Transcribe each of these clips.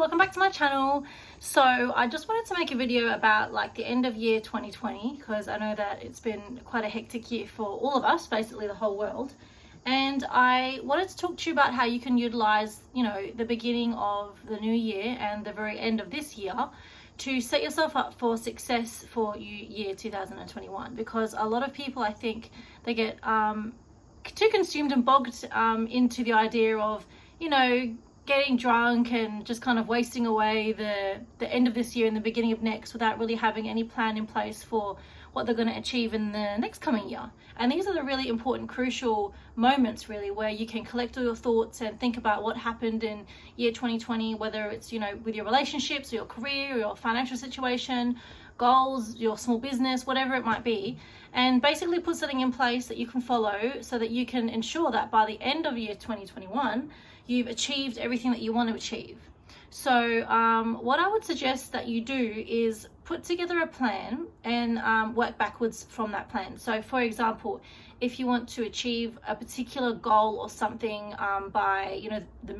welcome back to my channel. So I just wanted to make a video about like the end of year 2020, because I know that it's been quite a hectic year for all of us, basically the whole world. And I wanted to talk to you about how you can utilize, the beginning of the new year and the very end of this year to set yourself up for success for year 2021. Because a lot of people, I think, they get too consumed and bogged into the idea of, getting drunk and just kind of wasting away the end of this year and the beginning of next without really having any plan in place for what they're going to achieve in the next coming year. And these are the really important, crucial moments really where you can collect all your thoughts and think about what happened in year 2020, whether it's, with your relationships or your career or your financial situation, goals, your small business, whatever it might be, and basically put something in place that you can follow so that you can ensure that by the end of year 2021, you've achieved everything that you want to achieve. So what I would suggest that you do is put together a plan and work backwards from that plan. So for example, if you want to achieve a particular goal or something by the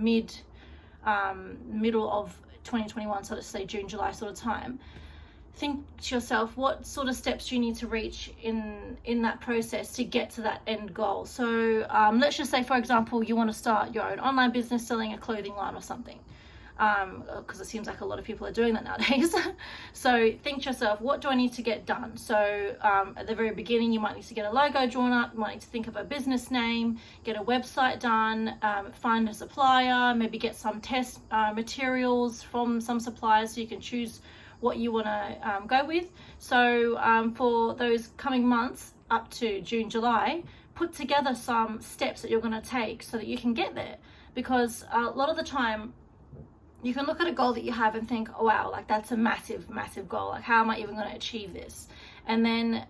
middle of 2021, so let's say June, July sort of time, think to yourself, what sort of steps do you need to reach in that process to get to that end goal? So let's just say, for example, you want to start your own online business selling a clothing line or something, because it seems like a lot of people are doing that nowadays. So think to yourself, what do I need to get done? So at the very beginning, you might need to get a logo drawn up, you might need to think of a business name, get a website done, find a supplier, maybe get some test materials from some suppliers so you can choose what you want to go with. So for those coming months up to June, July, put together some steps that you're going to take so that you can get there. Because a lot of the time you can look at a goal that you have and think, oh wow, like that's a massive goal, like how am I even going to achieve this? And then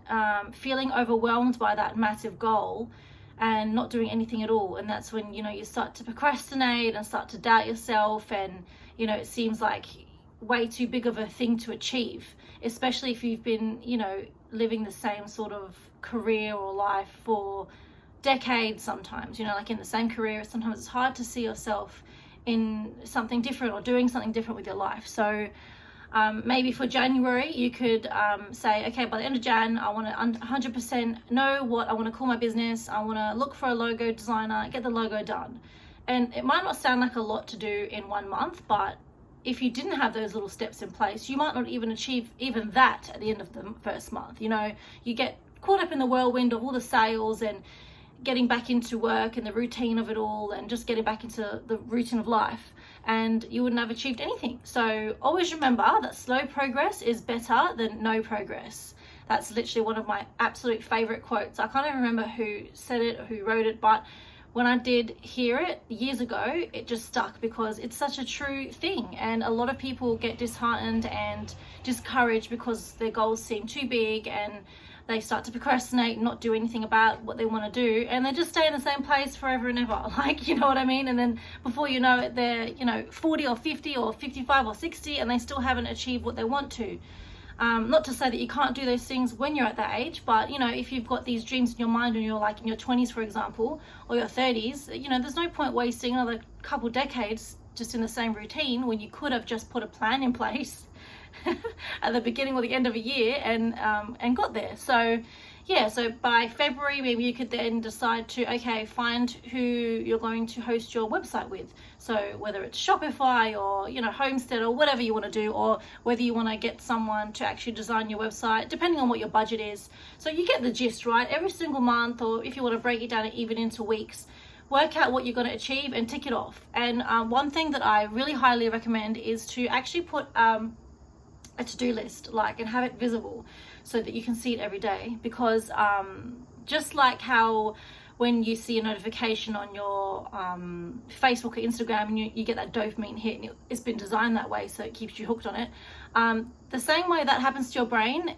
feeling overwhelmed by that massive goal and not doing anything at all. And that's when you start to procrastinate and start to doubt yourself, and it seems like way too big of a thing to achieve, especially if you've been living the same sort of career or life for decades. Sometimes like in the same career, sometimes it's hard to see yourself in something different or doing something different with your life. So maybe for January you could say, okay, by the end of Jan I want to 100% know what I want to call my business. I want to look for a logo designer, get the logo done. And it might not sound like a lot to do in 1 month, but if you didn't have those little steps in place, you might not even achieve even that at the end of the first month. You get caught up in the whirlwind of all the sales and getting back into work and the routine of it all and just getting back into the routine of life, and you wouldn't have achieved anything. So always remember that slow progress is better than no progress. That's literally one of my absolute favorite quotes. I can't even remember who said it or who wrote it, but when I did hear it years ago, it just stuck because it's such a true thing. And a lot of people get disheartened and discouraged because their goals seem too big and they start to procrastinate and not do anything about what they want to do, and they just stay in the same place forever and ever, like, you know what I mean? And then before you know it, they're 40 or 50 or 55 or 60 and they still haven't achieved what they want to. Not to say that you can't do those things when you're at that age, but if you've got these dreams in your mind and you're like in your 20s, for example, or your 30s, there's no point wasting another couple decades just in the same routine when you could have just put a plan in place at the beginning or the end of a year and got there. So yeah, so by February maybe you could then decide to find who you're going to host your website with. So whether it's Shopify or Homestead or whatever you want to do, or whether you want to get someone to actually design your website, depending on what your budget is. So you get the gist, right? Every single month, or if you want to break it down even into weeks, work out what you're going to achieve and tick it off. And one thing that I really highly recommend is to actually put a to-do list, and have it visible so that you can see it every day. Because just like how when you see a notification on your Facebook or Instagram and you get that dopamine hit, and it's been designed that way so it keeps you hooked on it, the same way that happens to your brain,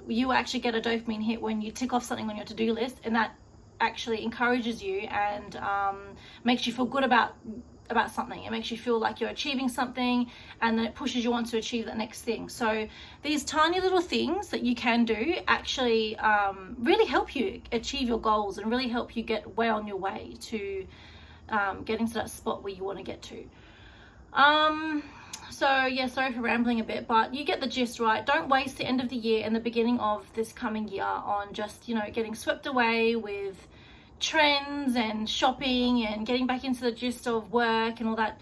you actually get a dopamine hit when you tick off something on your to-do list, and that actually encourages you and makes you feel good about something. It makes you feel like you're achieving something, and then it pushes you on to achieve that next thing. So these tiny little things that you can do actually really help you achieve your goals and really help you get way on your way to getting to that spot where you want to get to. So yeah, sorry for rambling a bit, but you get the gist, right? Don't waste the end of the year and the beginning of this coming year on just, you know, getting swept away with trends and shopping and getting back into the gist of work and all that.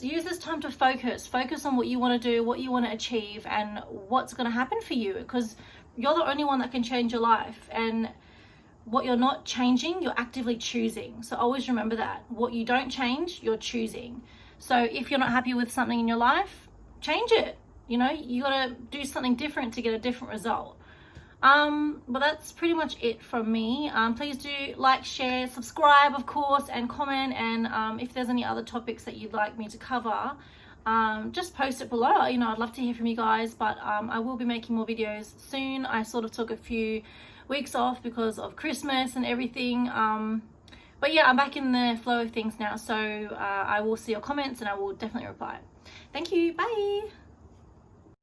Use this time to focus on what you want to do, what you want to achieve, and what's going to happen for you, because you're the only one that can change your life. And what you're not changing, you're actively choosing. So always remember that. What you don't change, you're choosing. So if you're not happy with something in your life, change it. You know, you got to do something different to get a different result. But that's pretty much it from me. Please do like, share, subscribe, of course, and comment. And if there's any other topics that you'd like me to cover, just post it below. You know, I'd love to hear from you guys. But I will be making more videos soon. I sort of took a few weeks off because of Christmas and everything. But yeah, I'm back in the flow of things now. So I will see your comments and I will definitely reply. Thank you. Bye.